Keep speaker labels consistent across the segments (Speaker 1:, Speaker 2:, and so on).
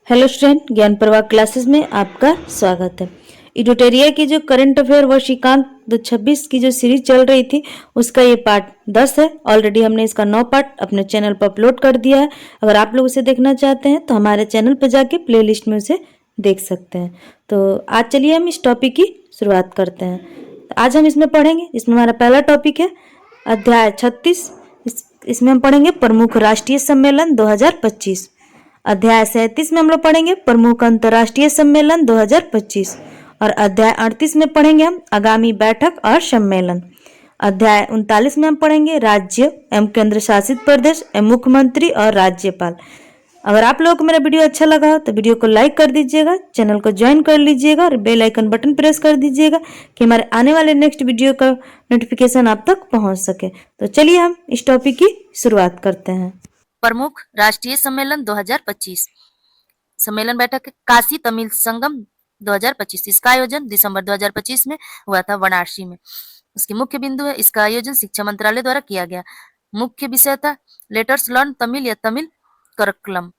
Speaker 1: Hello student, ज्ञान प्रवाह classes में आपका स्वागत है। इडोटेरिया की जो करंट अफेयर वर्षिकांक 2026 की जो सीरीज चल रही थी उसका ये पार्ट 10 है। ऑलरेडी हमने इसका 9 पार्ट अपने चैनल पर अपलोड कर दिया है। अगर आप लोग उसे देखना चाहते हैं तो हमारे चैनल पर जाके प्लेलिस्ट में उसे देख सकते हैं। तो आज चलिए हम इस टॉपिक की शुरुआत करते हैं। तो आज हम इसमें पढ़ेंगे, इसमें हमारा पहला टॉपिक है अध्याय 36। इसमें हम पढ़ेंगे प्रमुख राष्ट्रीय सम्मेलन 2025। अध्याय 37 में हम लोग पढ़ेंगे प्रमुख अंतर्राष्ट्रीय सम्मेलन 2025 और अध्याय 38 में पढ़ेंगे हम आगामी बैठक और सम्मेलन। अध्याय 39 में हम पढ़ेंगे राज्य एवं केंद्र शासित प्रदेश एवं मुख्यमंत्री और राज्यपाल। अगर आप लोगों को मेरा वीडियो अच्छा लगा हो तो वीडियो को लाइक कर दीजिएगा, चैनल को ज्वाइन कर लीजिएगा और बेल आइकन बटन प्रेस कर दीजिएगा कि हमारे आने वाले नेक्स्ट वीडियो का नोटिफिकेशन आप तक पहुंच सके। तो चलिए हम इस टॉपिक की शुरुआत करते हैं।
Speaker 2: प्रमुख राष्ट्रीय सम्मेलन 2025 सम्मेलन बैठक काशी तमिल संगम 2025। इसका आयोजन दिसंबर 2025 में हुआ था वाराणसी में। इसके मुख्य बिंदु है, इसका आयोजन शिक्षा मंत्रालय द्वारा किया गया। मुख्य विषय था लेटर्स लर्न तमिल या तमिल करिकुलम।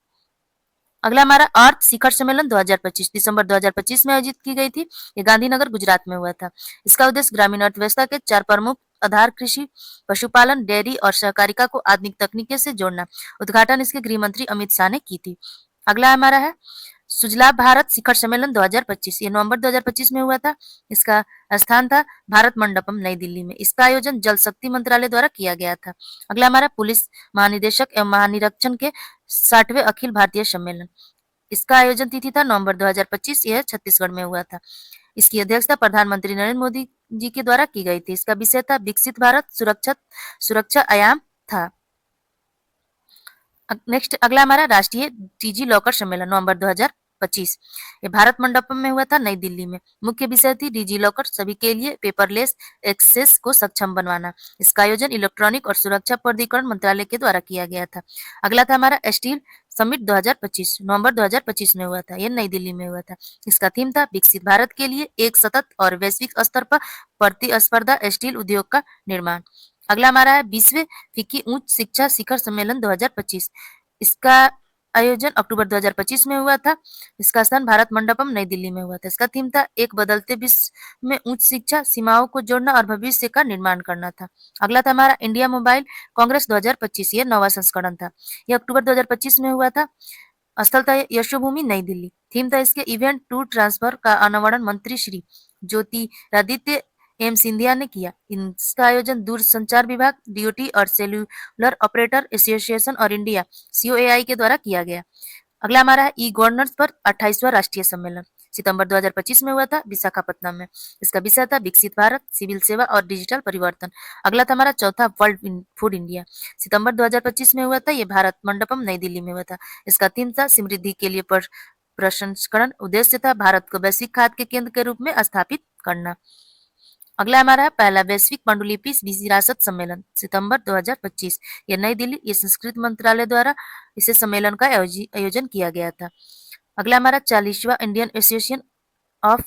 Speaker 2: अगला हमारा अर्थ शिखर सम्मेलन 2025 दिसंबर 2025 में आयोजित की गई थी। ये गांधीनगर गुजरात में हुआ था। इसका उद्देश्य ग्रामीण अर्थव्यवस्था के 4 प्रमुख आधार कृषि, पशुपालन, डेयरी और सहकारिता को आधुनिक तकनीक से जोड़ना। उद्घाटन इसके गृह मंत्री अमित शाह ने की थी। अगला हमारा है सुजलाभ भारत शिखर सम्मेलन 2025। ये नवंबर 2025 में हुआ था। इसका स्थान था भारत मंडपम नई दिल्ली में। इसका आयोजन जल शक्ति मंत्रालय द्वारा किया गया था। अगला हमारा पुलिस महानिदेशक एवं महानिरीक्षण के 60वें अखिल भारतीय सम्मेलन। इसका आयोजन तिथि था नवंबर 2025। यह छत्तीसगढ़ में हुआ था। इसकी अध्यक्षता प्रधानमंत्री नरेंद्र मोदी जी के द्वारा की गई थी। इसका विषय था विकसित भारत सुरक्षा आयाम था। नेक्स्ट अगला हमारा राष्ट्रीय डिजी लॉकर सम्मेलन नवंबर 2025। ये भारत मंडपम में हुआ था नई दिल्ली में। मुख्य विषय थी डिजी लॉकर सभी के लिए पेपरलेस एक्सेस को सक्षम बनवाना। इसका आयोजन इलेक्ट्रॉनिक और सुरक्षा प्राधिकरण मंत्रालय के द्वारा किया गया था। अगला था हमारा स्टील समिट 2025 नवंबर 2025 में हुआ था। यह नई दिल्ली में हुआ था। इसका थीम था विकसित भारत के लिए एक सतत और वैश्विक स्तर पर प्रतिस्पर्धा स्टील उद्योग का निर्माण। अगला हमारा है 20वें फिक्की उच्च शिक्षा शिखर सम्मेलन 2025। इसका आयोजन अक्टूबर 2025 में हुआ था। इसका स्थान भारत मंडपम नई दिल्ली में हुआ था। इसका थीम था एक बदलते विश्व में उच्च शिक्षा सीमाओं को जोड़ना और भविष्य का निर्माण करना था। अगला था हमारा इंडिया मोबाइल कांग्रेस 2025। यह 9वां संस्करण था। यह अक्टूबर 2025 में हुआ था। स्थल था यशोभूमि नई दिल्ली। थीम था इसके इवेंट टू ट्रांसफर का अनावरण मंत्री श्री ज्योतिरादित्य एम सिंधिया ने किया। इसका आयोजन दूरसंचार विभाग, डीओटी और सेल्यूलर ऑपरेटर एसोसिएशन और इंडिया सीओएआई के द्वारा किया गया। अगला हमारा है ई गवर्नेंस पर 28वां राष्ट्रीय सम्मेलन सितंबर 2025 में हुआ था विशाखापट्टनम में। इसका विषय था विकसित भारत, सिविल सेवा और डिजिटल परिवर्तन। अगला था हमारा चौथा वर्ल्ड फूड इंडिया सितंबर 2025 में हुआ था। ये भारत मंडपम नई दिल्ली में हुआ था। इसका थीम था समृद्धि के लिए प्रसंस्करण। उद्देश्य था भारत को वैश्विक खाद्य के केंद्र के रूप में स्थापित करना। अगला हमारा है पहला वैश्विक पांडुलिपि विरासत सम्मेलन सितंबर 2025। यह नई दिल्ली ये संस्कृत मंत्रालय द्वारा इसे सम्मेलन का आयोजन किया गया था। अगला हमारा 40वां Indian association of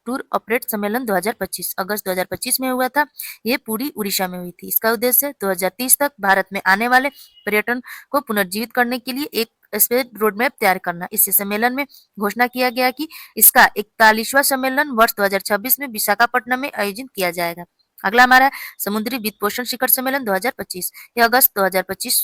Speaker 2: tour operate सम्मेलन 2025 अगस्त 2025 में हुआ था। ये पूरी उड़ीसा में हुई थी। इसका उद्देश्य 2030 तक भारत में आने वाले पर्यटन को पुनर्जीवित करने के लिए एक स्पेस रोड मैप तैयार करना। इस सम्मेलन में घोषणा किया गया कि इसका 41वां सम्मेलन वर्ष 2026 में विशाखापट्टनम में आयोजित किया जाएगा। अगला हमारा समुद्री वित्त पोषण शिखर सम्मेलन 2025। यह अगस्त 2025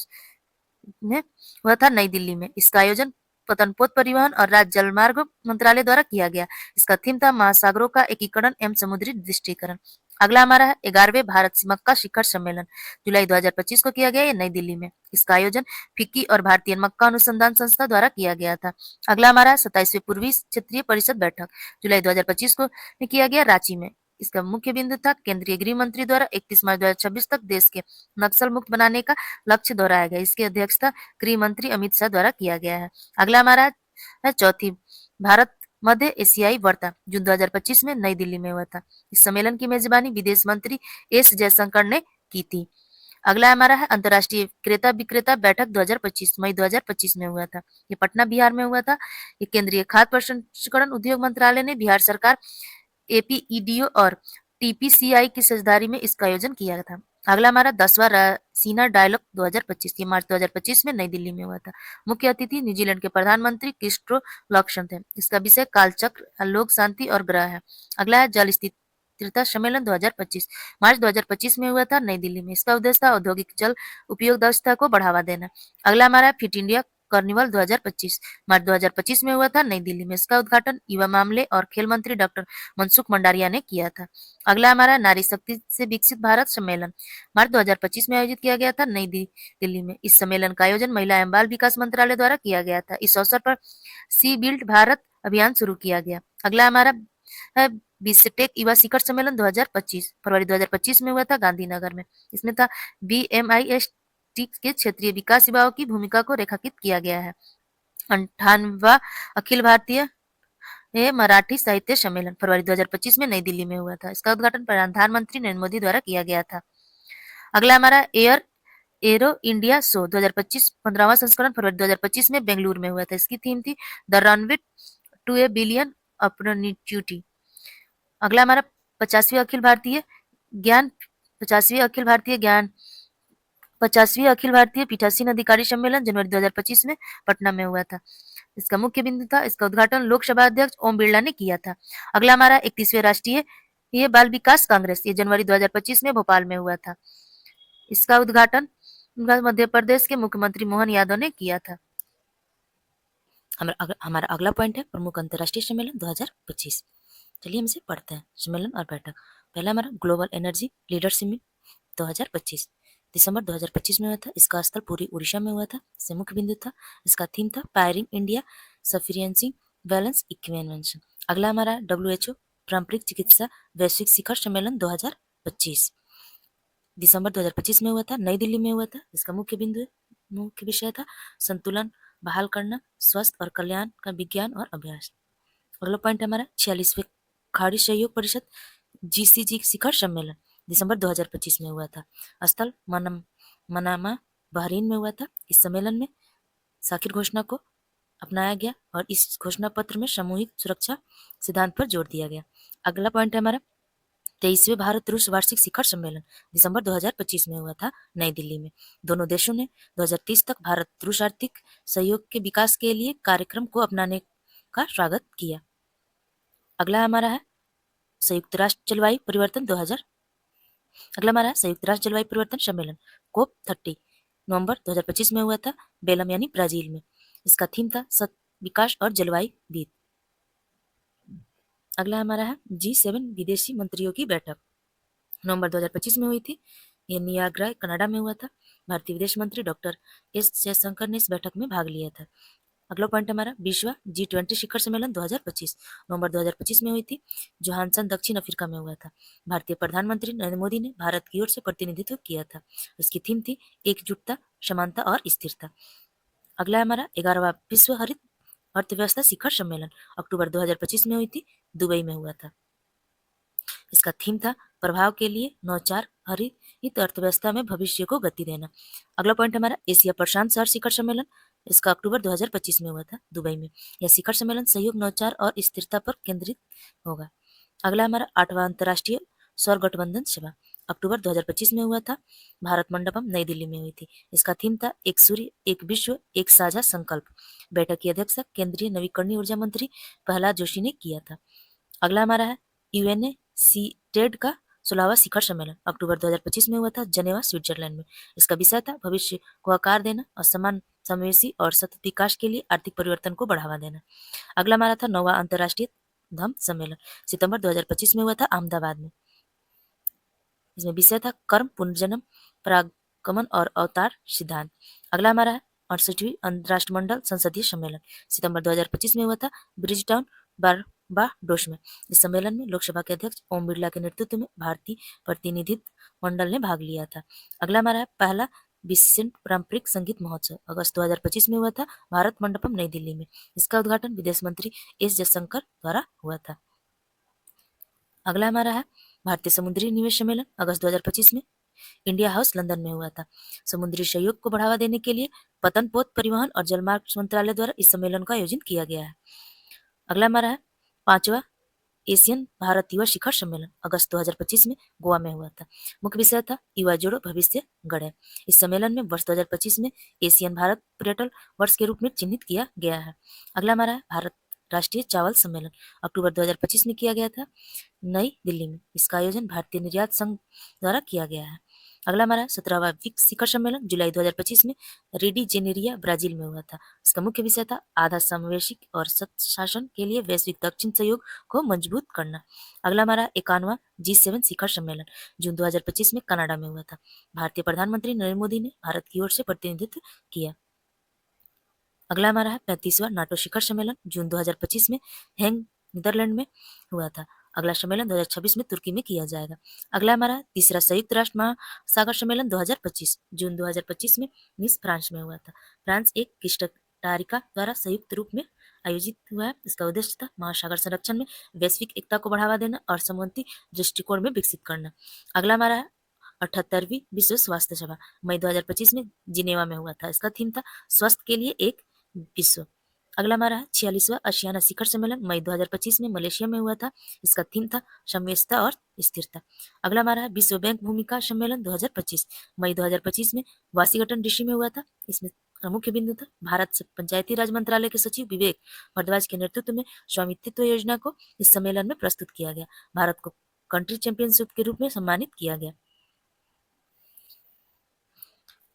Speaker 2: में हुआ था नई दिल्ली में। इसका आयोजन पतनपोत परिवहन और राज्य जलमार्ग मंत्रालय द्वारा किया गया। इसका थीम था महासागरों का एकीकरण एवं समुद्री दृष्टिकरण। अगला हमारा है 11वें भारत मक्का शिखर सम्मेलन जुलाई 2025 को किया गया। ये नई दिल्ली में। इसका आयोजन फिक्की और भारतीय मक्का अनुसंधान संस्था द्वारा किया गया था। अगला हमारा 27वें पूर्वी क्षेत्रीय परिषद बैठक जुलाई 2025 को किया गया रांची में। इसका मुख्य बिंदु था केंद्रीय गृह मंत्री द्वारा 31 मार्च 2026 तक देश के नक्सल मुक्त बनाने का लक्ष्य दोहराया गया। इसकी अध्यक्षता गृह मंत्री अमित शाह द्वारा किया गया है। अगला हमारा है चौथी भारत मध्य एशियाई वार्ता जून 2025 में नई दिल्ली में हुआ था। इस सम्मेलन की मेजबानी विदेश मंत्री एस जयशंकर ने की थी। अगला हमारा है अंतर्राष्ट्रीय क्रेता विक्रेता बैठक 2025 मई 2025 में हुआ था। ये पटना बिहार में हुआ था। ये केंद्रीय खाद्य प्रसंस्करण उद्योग मंत्रालय ने बिहार सरकार एपीईडीओ और टीपीसीआई की साझेदारी में इसका आयोजन किया था। अगला हमारा 10वां सीना डायलॉग 2025, ये मार्च 2025 में नई दिल्ली में हुआ था। मुख्य अतिथि न्यूजीलैंड के प्रधानमंत्री क्रिस्टो लक्सन थे। इसका विषय कालचक्र, लोक शांति और ग्रह है। अगला है जल स्थिरता सम्मेलन 2025, मार्च 2025 में हुआ था नई दिल्ली में। इसका उद्देश्य था औद्योगिक जल उपयोग दक्षता को बढ़ावा देना। अगला हमारा फिट इंडिया कार्निवल 2025, मार्च 2025 में हुआ था नई दिल्ली में। इसका उद्घाटन युवा मामले और खेल मंत्री डॉक्टर मनसुख मंडारिया ने किया था। अगला हमारा नारी शक्ति से विकसित भारत सम्मेलन, मार्च 2025 में आयोजित किया गया था नई दिल्ली में। इस सम्मेलन का आयोजन महिला एवं बाल विकास मंत्रालय द्वारा किया गया था। इस अवसर पर सी बिल्ड भारत अभियान शुरू किया गया। अगला हमारा है बिस्टेक युवा शिखर सम्मेलन 2025, फरवरी 2025 में हुआ था गांधीनगर में। इसमें था BMIS के क्षेत्रीय विकास युवाओं की भूमिका को रेखांकित किया गया है। 58वां अखिल भारतीय मराठी साहित्य सम्मेलन फरवरी 2025 में नई दिल्ली में हुआ था। इसका उद्घाटन प्रधानमंत्री नरेंद्र मोदी द्वारा किया गया था। अगला हमारा एरो इंडिया शो 2025 15वां संस्करण फरवरी 2025 में बेंगलुरु में हुआ था। इसकी थीम थी the runway to a billion opportunity. अगला हमारा 50वीं अखिल भारतीय ज्ञान 50वीं अखिल भारतीय ज्ञान 50वीं अखिल भारतीय पीठासीन अधिकारी सम्मेलन जनवरी 2025 में पटना में हुआ था। इसका मुख्य बिंदु था, इसका उद्घाटन लोकसभा अध्यक्ष ओम बिरला ने किया था। अगला हमारा 31वें राष्ट्रीय ये बाल विकास कांग्रेस, ये जनवरी 2025 में भोपाल में हुआ था। इसका उद्घाटन मध्य प्रदेश के मुख्यमंत्री मोहन यादव ने किया था। हमारा अगला पॉइंट है प्रमुख अंतर्राष्ट्रीय सम्मेलन 2025। चलिए हम इसे पढ़ते हैं। सम्मेलन और बैठक। पहला हमारा ग्लोबल एनर्जी लीडरशिप मीट 2025, दिसंबर 2025 में हुआ था। इसका स्थल पूरी उड़ीसा में हुआ था। इससे मुख्य बिंदु था, इसका थीम था पायरिंग इंडिया सफिशिएंसी बैलेंस इक्वेशन। अगला हमारा WHO पारंपरिक चिकित्सा वैश्विक शिखर सम्मेलन 2025, दिसंबर 2025 में हुआ था, नई दिल्ली में हुआ था। इसका मुख्य विषय था संतुलन बहाल करना, स्वस्थ और कल्याण का विज्ञान और अभ्यास। अगला पॉइंट हमारा 46वें खाड़ी सहयोग परिषद GCG शिखर सम्मेलन दिसंबर 2025 में हुआ था। स्थल मनामा बहरीन में हुआ था। इस सम्मेलन में साकिर घोषणा को अपनाया गया और इस घोषणा पत्र में सामूहिक सुरक्षा सिद्धांत पर जोर दिया गया। अगला पॉइंट है हमारा 23वें भारत रूस वार्षिक शिखर सम्मेलन दिसंबर 2025 में हुआ था नई दिल्ली में। दोनों देशों ने 2030 तक भारत रूस आर्थिक सहयोग के विकास के लिए कार्यक्रम को अपनाने का स्वागत किया। अगला हमारा है संयुक्त राष्ट्र जलवायु परिवर्तन 2000। अगला हमारा संयुक्त राष्ट्र जलवायु परिवर्तन सम्मेलन COP30 नवंबर 2025 में हुआ था बेलम यानी ब्राजील में। इसका थीम था सत विकास और जलवायु विद। अगला हमारा है G7 विदेशी मंत्रियों की बैठक नवंबर 2025 में हुई थी। यह नियाग्रा कनाडा में हुआ था। भारतीय विदेश मंत्री डॉक्टर एस जयशंकर ने इस बैठक में भाग लिया था। अगला पॉइंट हमारा विश्व G20 शिखर सम्मेलन 2025 नवंबर 2025 में हुई थी। जोहानसन दक्षिण अफ्रीका में हुआ था। भारतीय प्रधानमंत्री नरेंद्र मोदी ने भारत की ओर से प्रतिनिधित्व किया था। इसकी थीम थी एकजुटता, समानता और स्थिरता। अगला हमारा 11वां विश्व हरित अर्थव्यवस्था शिखर सम्मेलन अक्टूबर 2025 में हुई थी, दुबई में हुआ था। इसका थीम था प्रभाव के लिए नौचार हरित अर्थव्यवस्था में भविष्य को गति देना। अगला पॉइंट हमारा एशिया प्रशांत शहर शिखर सम्मेलन, इसका अक्टूबर 2025 में हुआ था दुबई में। यह शिखर सम्मेलन सहयोग, नौचार और स्थिरता पर केंद्रित होगा। अगला हमारा 8वां अंतर्राष्ट्रीय सौर गठबंधन सभा अक्टूबर 2025 में हुआ था। भारत मंडपम नई दिल्ली में हुई थी। इसका थीम था एक सूर्य, एक विश्व, एक साझा संकल्प। बैठक की अध्यक्षता केंद्रीय नवीकरणीय ऊर्जा मंत्री प्रहलाद जोशी ने किया था। अगला हमारा है UNCTAD का 16वां शिखर सम्मेलन अक्टूबर 2025 में हुआ था जनेवा, स्विट्जरलैंड में। इसका विषय था भविष्य को आकार देना और समान समावेशी और सतत विकास के लिए आर्थिक परिवर्तन को बढ़ावा देना। अगला हमारा था 9वां अंतर्राष्ट्रीय धम्म सम्मेलन सितंबर 2025 में हुआ था अहमदाबाद में। इसमें विषय था कर्म, पुनर्जन्म, परागमन और अवतार सिद्धांत। अगला हमारा है 68वीं राष्ट्रमंडल संसदीय सम्मेलन सितंबर 2025 में हुआ था ब्रिजटाउन, बारबाडोस में। इस सम्मेलन में लोकसभा के अध्यक्ष ओम बिरला के नेतृत्व में भारतीय प्रतिनिधित्व मंडल ने भाग लिया था। अगला हमारा है पहला विश्व पारंपरिक संगीत महोत्सव अगस्त 2025 में हुआ था भारत मंडपम नई दिल्ली में। इसका उद्घाटन विदेश मंत्री एस जयशंकर द्वारा हुआ था। अगला हमारा है भारतीय समुद्री निवेश सम्मेलन अगस्त 2025 में इंडिया हाउस लंदन में हुआ था। समुद्री सहयोग को बढ़ावा देने के लिए पतन पोत परिवहन और जलमार्ग मंत्रालय द्वारा इस सम्मेलन का आयोजन किया गया है। अगला हमारा है 5वां एशियन भारत युवा शिखर सम्मेलन अगस्त 2025 में गोवा में हुआ था। मुख्य विषय था युवा जोड़ो भविष्य गढ़े। इस सम्मेलन में वर्ष 2025 में एशियन भारत पर्यटन वर्ष के रूप में चिन्हित किया गया है। अगला हमारा भारत राष्ट्रीय चावल सम्मेलन अक्टूबर 2025 में किया गया था नई दिल्ली में। इसका आयोजन भारतीय निर्यात संघ द्वारा किया गया है। अगला हमारा 17वां विक्स शिखर सम्मेलन जुलाई 2025 में री जेनेरिया ब्राजील में हुआ था। इसका मुख्य विषय था आधा समावेशिक और सत्य शासन के लिए वैश्विक दक्षिण सहयोग को मजबूत करना। अगला हमारा 51वां G7 शिखर सम्मेलन जून 2025 में कनाडा में हुआ था। भारतीय प्रधानमंत्री नरेंद्र मोदी ने भारत की ओर से प्रतिनिधित्व किया। अगला हमारा है 35वां नाटो शिखर सम्मेलन जून 2025 में हेंग नीदरलैंड में हुआ था। अगला सम्मेलन 2026 में तुर्की में किया जाएगा। अगला हमारा तीसरा संयुक्त राष्ट्र महासागर सम्मेलन 2025 जून 2025 में निस फ्रांस में हुआ था। फ्रांस एक किस्टारिका द्वारा संयुक्त रूप में आयोजित हुआ है। इसका उद्देश्य था महासागर संरक्षण में वैश्विक एकता को बढ़ावा देना और समन्वित दृष्टिकोण में विकसित करना। अगला हमारा है 78वीं विश्व स्वास्थ्य सभा मई 2025 में जिनेवा में हुआ था। इसका थीम था स्वास्थ्य के लिए एक विश्व। अगला हमारा 46वां आसियाना शिखर सम्मेलन मई 2025 में मलेशिया में हुआ था। इसका थीम था साम्यवस्था और स्थिरता। अगला हमारा विश्व बैंक भूमिका सम्मेलन 2025 मई 2025 में वाशिंगटन डीसी में हुआ था। इसमें मुख्य बिंदु था भारत से पंचायती राज मंत्रालय के सचिव विवेक भारद्वाज के नेतृत्व में स्वामित्व योजना को इस सम्मेलन में प्रस्तुत किया गया। भारत को कंट्री चैंपियनशिप के रूप में सम्मानित किया गया।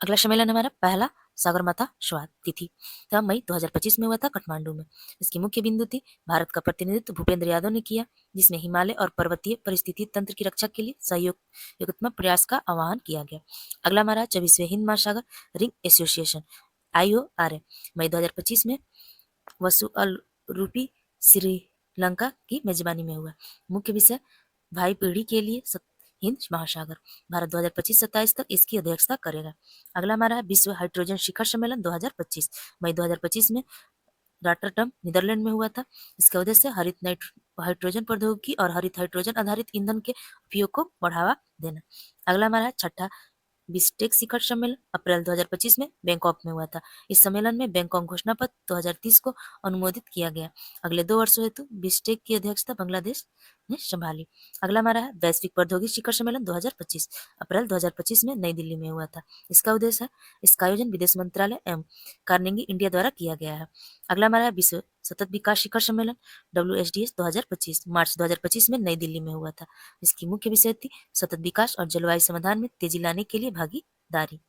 Speaker 2: अगला सम्मेलन हमारा पहला सागरमाथा स्वाद तिथि था मई 2025 में हुआ था काठमांडू में। इसकी मुख्य बिंदु थी भारत का प्रतिनिधित्व भूपेंद्र यादव ने किया, जिसमें हिमालय और पर्वतीय परिस्थिति तंत्र की रक्षा के लिए सहयोगात्मक प्रयास का आह्वान किया गया। अगला हमारा 24वें हिंद महासागर रिंग एसोसिएशन IORA मई 2025 में वसुअलरूपी श्रीलंका की मेजबानी में हुआ। मुख्य विषय भाई पीढ़ी के लिए हिंद महासागर। भारत 2025-27 तक इसकी अध्यक्षता करेगा। अगला हमारा है विश्व हाइड्रोजन शिखर सम्मेलन 2025 मई 2025 में रॉटरडम नीदरलैंड में हुआ था। इसका उद्देश्य हरित हाइड्रोजन प्रौद्योगिकी और हरित हाइड्रोजन आधारित ईंधन के उपयोग को बढ़ावा देना। अगला हमारा है छठा बिस्टेक शिखर सम्मेलन अप्रैल 2025 में बैंकॉक में हुआ था। इस सम्मेलन में बैंकॉक घोषणा पत्र 2030 को अनुमोदित किया गया। अगले 2 वर्षों हेतु बिस्टेक की अध्यक्षता बांग्लादेश ने संभाली। अगला हमारा है वैश्विक प्रौद्योगिकी शिखर सम्मेलन 2025 अप्रैल 2025 में नई दिल्ली में हुआ था। इसका उद्देश्य है इसका आयोजन विदेश मंत्रालय एवं कार्नेगी इंडिया द्वारा किया गया है। अगला हमारा है विश्व सतत विकास शिखर सम्मेलन WSDS 2025 मार्च 2025 में नई दिल्ली में हुआ था। इसकी मुख्य विषय थी सतत विकास और जलवायु समाधान में तेजी लाने के लिए भागीदारी।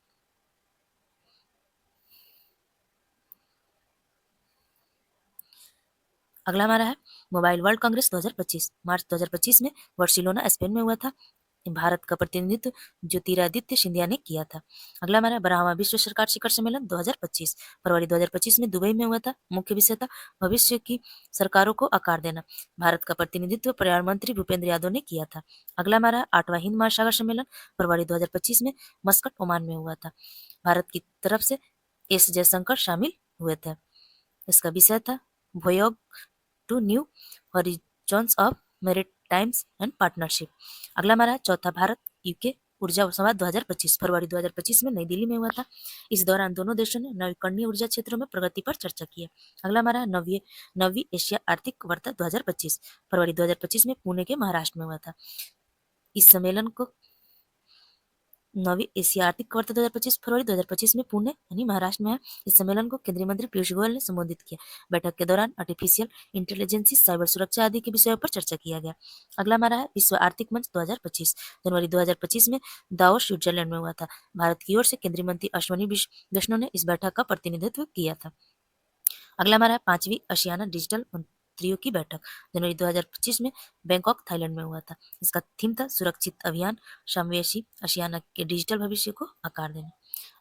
Speaker 2: अगला हमारा है मोबाइल वर्ल्ड कांग्रेस 2025 मार्च 2025 में बार्सिलोना स्पेन में हुआ था। भारत का प्रतिनिधित्व ज्योतिरादित्य सिंधिया ने किया था। अगला हमारा 12वां विश्व सरकार शिखर सम्मेलन 2025 फरवरी 2025 में दुबई में हुआ था। मुख्य विषय था भविष्य की सरकारों को आकार देना। भारत का प्रतिनिधित्व पर्यावरण मंत्री भूपेंद्र यादव ने किया था। अगला हमारा 8वां हिंद महासागर सम्मेलन फरवरी 2025 में मस्कट ओमान में हुआ था। भारत की तरफ से S जयशंकर शामिल हुए थे। इसका विषय था भोयोग to new horizons of maritimes and partnership. अगला हमारा चौथा भारत UK ऊर्जा संवाद 2025 फरवरी 2025 में नई दिल्ली में हुआ था। इस दौरान दोनों देशों ने नवीकरणीय ऊर्जा क्षेत्रों में प्रगति पर चर्चा की है। अगला हमारा नवी एशिया आर्थिक वार्ता 2025 फरवरी 2025 में पुणे के महाराष्ट्र में हुआ था। इस सम्मेलन को नवी एशिया आर्थिक वार्ता 2025 फरवरी 2025 में पुणे यानी महाराष्ट्र में है। इस सम्मेलन को केंद्रीय मंत्री पीयूष गोयल ने संबोधित किया। बैठक के दौरान आर्टिफिशियल इंटेलिजेंस, साइबर सुरक्षा आदि के विषयों पर चर्चा किया गया। अगला हमारा है विश्व आर्थिक मंच 2025 जनवरी 2025 में दावोस स्विट्जरलैंड में हुआ था। भारत की ओर से केंद्रीय मंत्री अश्विनी वैष्णव ने इस बैठक का प्रतिनिधित्व किया था। अगला हमारा 5वीं आसियाना डिजिटल मंत्रियों की बैठक जनवरी 2025 में बैंकॉक थाईलैंड में हुआ था। इसका थीम था सुरक्षित अभियान समावेशी आसियाना के डिजिटल भविष्य को आकार देना।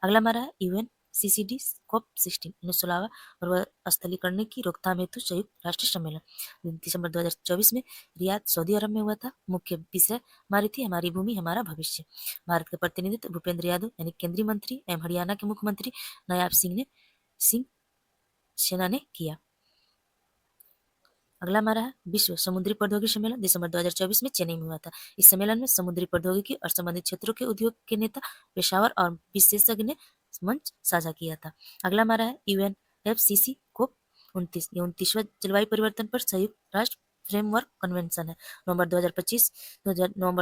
Speaker 2: अगला हमारा UNCCD COP16 16वां पर्वत स्थलीकरण की रोकथाम हेतु संयुक्त राष्ट्र सम्मेलन दिसंबर 2024 में रियाद सऊदी अरब में हुआ था। मुख्य विषय हमारी थी हमारी भूमि हमारा भविष्य। भारत के प्रतिनिधित्व भूपेंद्र यादव यानी केंद्रीय मंत्री एवं हरियाणा के मुख्यमंत्री नायाब सिंह सेना ने किया। अगला हमारा है विश्व समुद्री प्रौद्योगिकी सम्मेलन दिसंबर 2024 में चेन्नई में हुआ था। इस सम्मेलन में समुद्री प्रौद्योगिकी और संबंधित क्षेत्रों के उद्योग के नेता, पेशेवर और विशेषज्ञ ने मंच साझा किया था। अगला हमारा है UNFCCC COP29 ये 29वां जलवायु परिवर्तन पर संयुक्त राष्ट्र फ्रेमवर्क कन्वेंशन है। नवंबर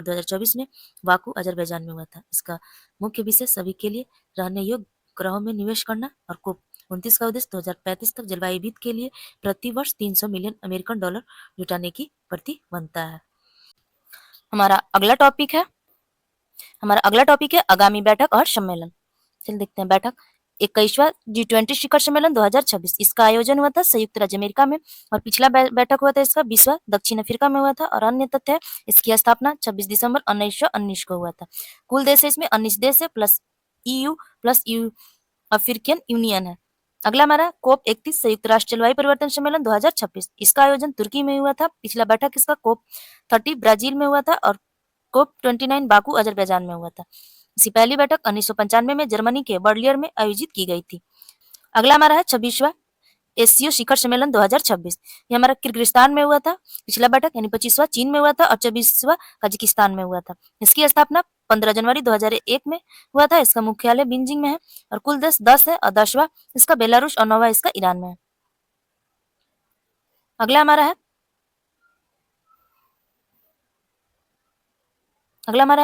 Speaker 2: 2024 में बाकू अजरबैजान में हुआ था। इसका मुख्य विषय सभी के लिए रहने योग्य ग्रहों में निवेश करना और कोप 29 का उद्देश्य 2035 तक जलवायु विद के लिए प्रति वर्ष 300 मिलियन अमेरिकन डॉलर जुटाने की प्रतिबद्धता है। हमारा अगला टॉपिक है आगामी बैठक और सम्मेलन। चलिए देखते हैं बैठक। 21वां G20 शिखर सम्मेलन 2026 इसका आयोजन हुआ था संयुक्त राज्य अमेरिका में और पिछला बैठक हुआ था इसका 20वां दक्षिण अफ्रीका में हुआ था। और अन्य तथ्य है इसकी स्थापना 26 दिसंबर 1919 को हुआ था। कुल देश है इसमें 19 देश है प्लस EU अफ्रीकन यूनियन है। अगला हमारा कोप 31 संयुक्त राष्ट्र जलवायु परिवर्तन सम्मेलन 2026 इसका आयोजन तुर्की में हुआ था। पिछला बैठक इसका कोप 30 ब्राजील में हुआ था और कोप 29 बाकू अजरबैजान में हुआ था। इसकी पहली बैठक 1995 में जर्मनी के बर्लियर में आयोजित की गई थी। अगला हमारा है 26वां एशियो शिखर सम्मेलन 2026 ये हमारा किर्गिस्तान में हुआ था। पिछला बैठक यानी 25वां चीन में हुआ था और 24वां कजाकिस्तान में हुआ था। इसकी स्थापना 15 जनवरी 2001 में हुआ था। इसका मुख्यालय बीजिंग में है और कुल देश 10 है और 10वां इसका बेलारूस और 9वां इसका ईरान में है। अगला हमारा है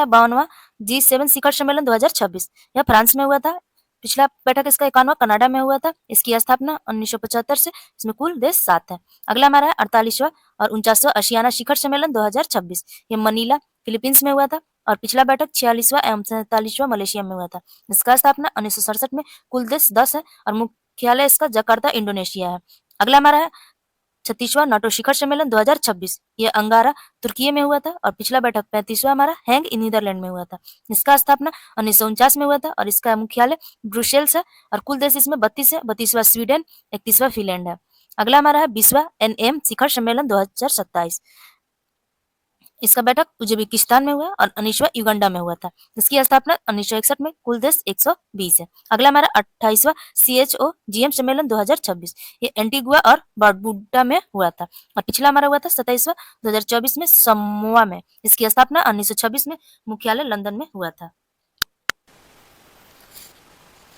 Speaker 2: 52वां G7 शिखर सम्मेलन 2026 यह फ्रांस में हुआ था। पिछला बैठक इसका 51वां कनाडा में हुआ था। इसकी स्थापना 1975 से इसमें कुल देश 7 है। अगला हमारा है 48वां और 49वां आसियाना शिखर सम्मेलन 2026 ये मनीला फिलीपींस में हुआ था और पिछला बैठक 46वां एवं 47वां मलेशिया में हुआ था। इसका स्थापना 1967 में कुल देश 10 है और मुख्यालय इसका जकार्ता इंडोनेशिया है। अगला हमारा है 36वां नाटो शिखर सम्मेलन 2026 ये अंगारा तुर्की में हुआ था और पिछला बैठक 35वां हमारा हैंग नीदरलैंड में हुआ था। इसका स्थापना 1949 में हुआ था और इसका मुख्यालय ब्रुसेल्स है और कुल देश इसमें 32 है। 32वां स्वीडन 31वां फिनलैंड है। अगला हमारा है 20वां NM शिखर सम्मेलन 2027 इसका बैठक उज्बेकिस्तान में हुआ और 19वां युगांडा में हुआ था। इसकी स्थापना 1961 में कुल देश 120 है। अगला हमारा 28वां CHO GM सम्मेलन 2026 ये एंटीगुआ और बारबुडा में हुआ था और पिछला हमारा हुआ था 27वां 2024 में समोआ में। इसकी स्थापना 1926 में मुख्यालय लंदन में हुआ था।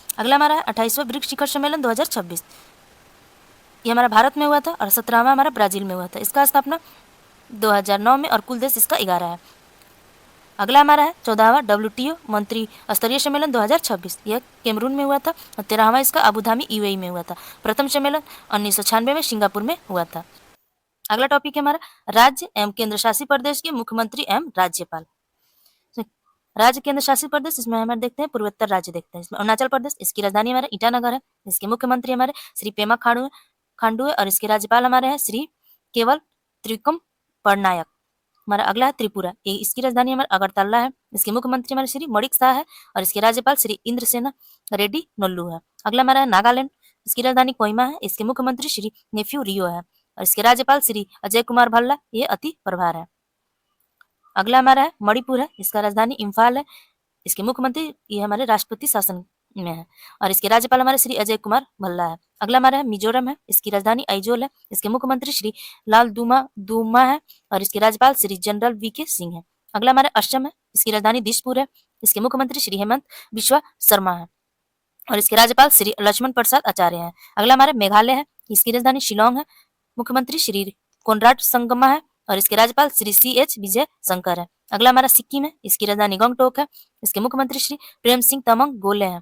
Speaker 2: अगला हमारा 28वां ब्रिक्स शिखर सम्मेलन 2026 ये हमारा भारत में हुआ था और 17वां हमारा ब्राजील में हुआ था। इसका स्थापना 2009 में और कुल देश इसका 11 है। अगला हमारा है 14वां WTO मंत्री स्तरीय सम्मेलन 2026 यह कैमरून में हुआ था और 13वां इसका अबुधाबी UAE में हुआ था। प्रथम सम्मेलन 1996 में सिंगापुर में हुआ था। अगला टॉपिक है हमारा राज्य एवं केंद्र शासित प्रदेश के मुख्यमंत्री एवं राज्यपाल। राज्य केंद्र शासित प्रदेश इसमें हमारे देखते हैं पूर्वोत्तर राज्य देखते हैं। इसमें अरुणाचल प्रदेश इसकी राजधानी हमारे ईटानगर है। इसके मुख्यमंत्री हमारे श्री पेमा खांडू है और इसके राज्यपाल हमारे हैं श्री केवल त्रिविक्रम पटनायक। हमारा अगला है त्रिपुरा इसकी राजधानी हमारे अगरतला है। इसके मुख्यमंत्री हमारे श्री मणिक शाह है और इसके राज्यपाल श्री इंद्रसेना रेड्डी नल्लू है। अगला हमारा है नागालैंड इसकी राजधानी कोहिमा है। इसके मुख्यमंत्री श्री नेफ्यू रियो है और इसके राज्यपाल श्री अजय कुमार भल्ला ये अति प्रभार है। अगला हमारा है मणिपुर है इसका राजधानी इम्फाल है। इसके मुख्यमंत्री ये हमारे राष्ट्रपति शासन में है और इसके राज्यपाल हमारे श्री अजय कुमार भल्ला है। अगला हमारा है मिजोरम है इसकी राजधानी आइजोल है। इसके मुख्यमंत्री श्री लाल दुमा है और इसके राज्यपाल श्री जनरल VK सिंह है। अगला हमारा असम है इसकी राजधानी दिसपुर है। इसके मुख्यमंत्री श्री हेमंत बिश्वा शर्मा है और इसके राज्यपाल श्री लक्ष्मण प्रसाद आचार्य है। अगला हमारे मेघालय है इसकी राजधानी शिलोंग है। मुख्यमंत्री श्री कोनराड संगमा है और इसके राज्यपाल श्री CH विजय शंकर है। अगला हमारा सिक्किम है इसकी राजधानी गंगटोक है। इसके मुख्यमंत्री श्री प्रेम सिंह तमंग गोले हैं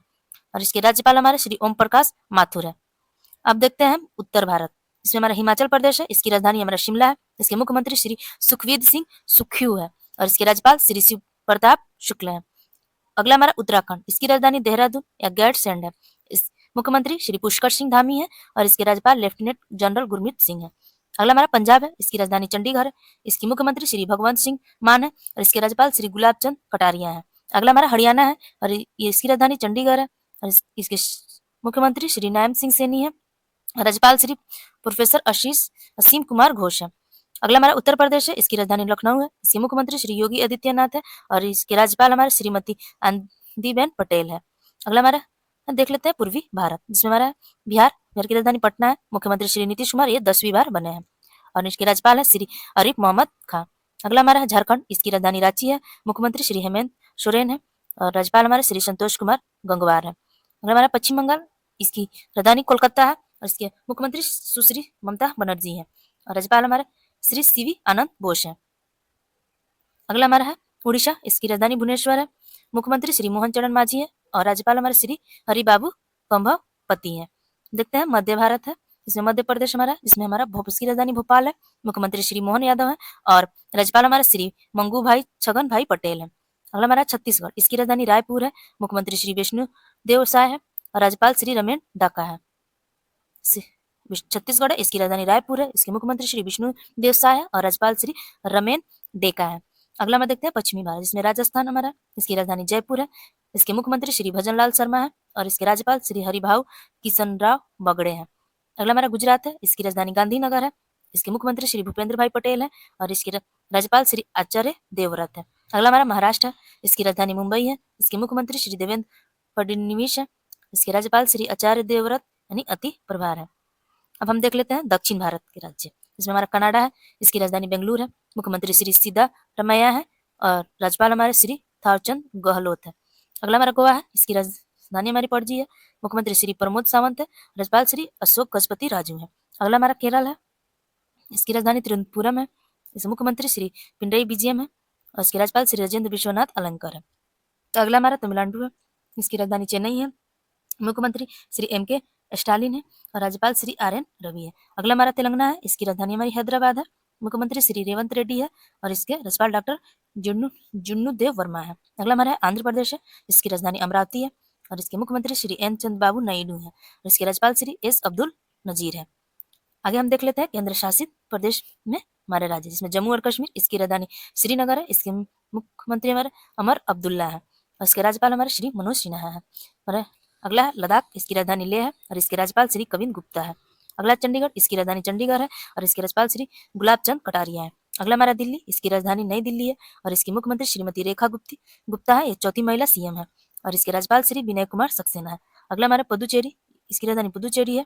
Speaker 2: और इसके राज्यपाल हमारे श्री ओम प्रकाश माथुर है। अब देखते हैं उत्तर भारत। इसमें हमारा हिमाचल प्रदेश है इसकी राजधानी हमारा शिमला है। इसके मुख्यमंत्री श्री सुखवीर सिंह सुखियू है और इसके राज्यपाल श्री शिव प्रताप शुक्ल है। अगला हमारा उत्तराखंड इसकी राजधानी देहरादून या गैरसैंड है। इस मुख्यमंत्री श्री पुष्कर सिंह धामी है और इसके राज्यपाल लेफ्टिनेंट जनरल गुरमीत सिंह है। अगला हमारा पंजाब है इसकी राजधानी चंडीगढ़ है। इसकी मुख्यमंत्री श्री भगवंत सिंह मान है और इसके राज्यपाल श्री गुलाब चंद कटारिया है। अगला हमारा हरियाणा है और ये इसकी राजधानी चंडीगढ़ है और इसके मुख्यमंत्री श्री नायब सिंह सैनी है। राज्यपाल श्री प्रोफेसर असीम कुमार घोष है। अगला हमारा उत्तर प्रदेश है इसकी राजधानी लखनऊ है। इसके मुख्यमंत्री श्री योगी आदित्यनाथ है और इसके राज्यपाल हमारे श्रीमती आनंदीबेन पटेल है। अगला हमारा देख लेते हैं पूर्वी भारत जिसमें हमारा बिहार की राजधानी पटना है। मुख्यमंत्री श्री नीतीश कुमार ये 10वीं बार बने हैं और इसके राज्यपाल है श्री आरिफ मोहम्मद खान। अगला हमारा है झारखंड इसकी राजधानी रांची है। मुख्यमंत्री श्री हेमंत सोरेन है और राज्यपाल हमारे श्री संतोष कुमार गंगवार है। अगला हमारा पश्चिम बंगाल इसकी राजधानी कोलकाता है और इसके मुख्यमंत्री सुश्री ममता बनर्जी है और राज्यपाल हमारे श्री सीवी आनंद बोस है। अगला हमारा है उड़ीसा, इसकी राजधानी भुवनेश्वर है। मुख्यमंत्री श्री मोहन चरण मांझी है और राज्यपाल हमारे श्री हरिबाबू कंभापति है। देखते हैं मध्य भारत है, इसमें मध्य प्रदेश हमारा, जिसमें हमारा इसकी राजधानी भोपाल है। मुख्यमंत्री श्री मोहन यादव है और राज्यपाल हमारे श्री मंगू भाई छगन भाई पटेल है। अगला हमारा छत्तीसगढ़, इसकी राजधानी रायपुर है। मुख्यमंत्री श्री विष्णु देव साय है और राज्यपाल श्री रमेन डाका है। छत्तीसगढ़ है, इसकी राजधानी रायपुर है। इसके मुख्यमंत्री श्री विष्णु देव साय है और राज्यपाल श्री रमेन डेका है। अगला हम देखते हैं पश्चिमी भारत, जिसमें राजस्थान हमारा, इसकी राजधानी जयपुर है। इसके मुख्यमंत्री श्री भजनलाल शर्मा है और इसके राज्यपाल श्री हरिभाव किशन राव बगड़े हैं। अगला हमारा गुजरात है, इसकी राजधानी गांधीनगर है। इसके मुख्यमंत्री श्री भूपेंद्र भाई पटेल है और इसके राज्यपाल श्री आचार्य देवव्रत है। अगला हमारा महाराष्ट्र है, इसकी राजधानी मुंबई है। इसके मुख्यमंत्री श्री देवेंद्र फडणवीस है। इसके राज्यपाल श्री आचार्य देवव्रत यानी अति प्रभार है। अब हम देख लेते हैं दक्षिण भारत के राज्य, इसमें हमारा कनाडा है। इसकी राजधानी बेंगलुरु है। मुख्यमंत्री श्री सिद्धारमैया है और राज्यपाल हमारे श्री थावरचंद गहलोत है। अगला हमारा गोवा है, इसकी राजधानी हमारी पणजी है। मुख्यमंत्री श्री प्रमोद सावंत है, राज्यपाल श्री अशोक गजपति राजू है। अगला हमारा केरल है, इसकी राजधानी तिरुवनंतपुरम है। इसके मुख्यमंत्री श्री पिनरई विजयम है और इसके राज्यपाल श्री राजेंद्र विश्वनाथ अलंकर है। तो अगला हमारा तमिलनाडु है, इसकी राजधानी चेन्नई है। मुख्यमंत्री श्री एम.के. स्टालिन है और राज्यपाल श्री आर.एन. रवि है। अगला हमारा तेलंगाना है, इसकी राजधानी हमारी हैदराबाद है। मुख्यमंत्री श्री रेवंत रेड्डी है और इसके राज्यपाल डॉक्टर जुन्नू देव वर्मा है। अगला हमारा आंध्र प्रदेश है, इसकी राजधानी अमरावती है और इसके मुख्यमंत्री श्री एन चंद्रबाबू नायडू है और इसके राज्यपाल श्री एस अब्दुल नजीर है। आगे हम देख लेते हैं केंद्र शासित प्रदेश में हमारे राज्य, जिसमें जम्मू और कश्मीर, इसकी राजधानी श्रीनगर है। इसके मुख्यमंत्री हमारे अमर अब्दुल्ला है और इसके राज्यपाल हमारे श्री मनोज सिन्हा है। और अगला है लद्दाख, इसकी राजधानी लेह है और इसके राज्यपाल श्री कविंद गुप्ता है। अगला चंडीगढ़, इसकी राजधानी चंडीगढ़ है और इसके राज्यपाल श्री गुलाब चंद कटारिया है। अगला हमारा दिल्ली, इसकी राजधानी नई दिल्ली है और इसकी मुख्यमंत्री श्रीमती रेखा गुप्ता है, ये चौथी महिला सीएम है और इसके राज्यपाल श्री विनय कुमार सक्सेना है। अगला हमारा पुदुचेरी, इसकी राजधानी पुदुचेरी है।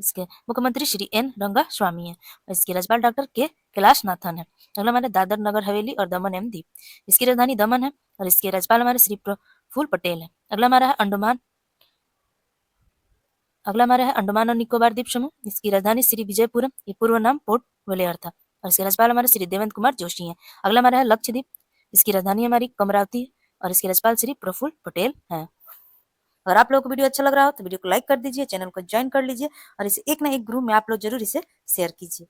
Speaker 2: इसके मुख्यमंत्री श्री एन रंगा स्वामी है और इसके राज्यपाल डॉक्टर के कैलाश नाथन है। अगला हमारे दादर नगर हवेली और दमन एवं दीव, इसकी राजधानी दमन है और इसके राज्यपाल हमारे श्री प्रफुल्ल पटेल है। अगला हमारा है अंडमान और निकोबार द्वीप समूह, इसकी राजधानी श्री विजयपुरम, ये पूर्व नाम पोर्ट ब्लेयर था और इसके राज्यपाल हमारे श्री देवेंद्र कुमार जोशी हैं। अगला हमारा है लक्षद्वीप, इसकी राजधानी हमारी कमरावती है और इसके राज्यपाल श्री प्रफुल्ल पटेल हैं। अगर आप लोगों को वीडियो अच्छा लग रहा हो तो वीडियो को लाइक कर दीजिए, चैनल को ज्वाइन कर लीजिए और इसे एक ना एक ग्रुप में आप लोग जरूर इसे शेयर कीजिए।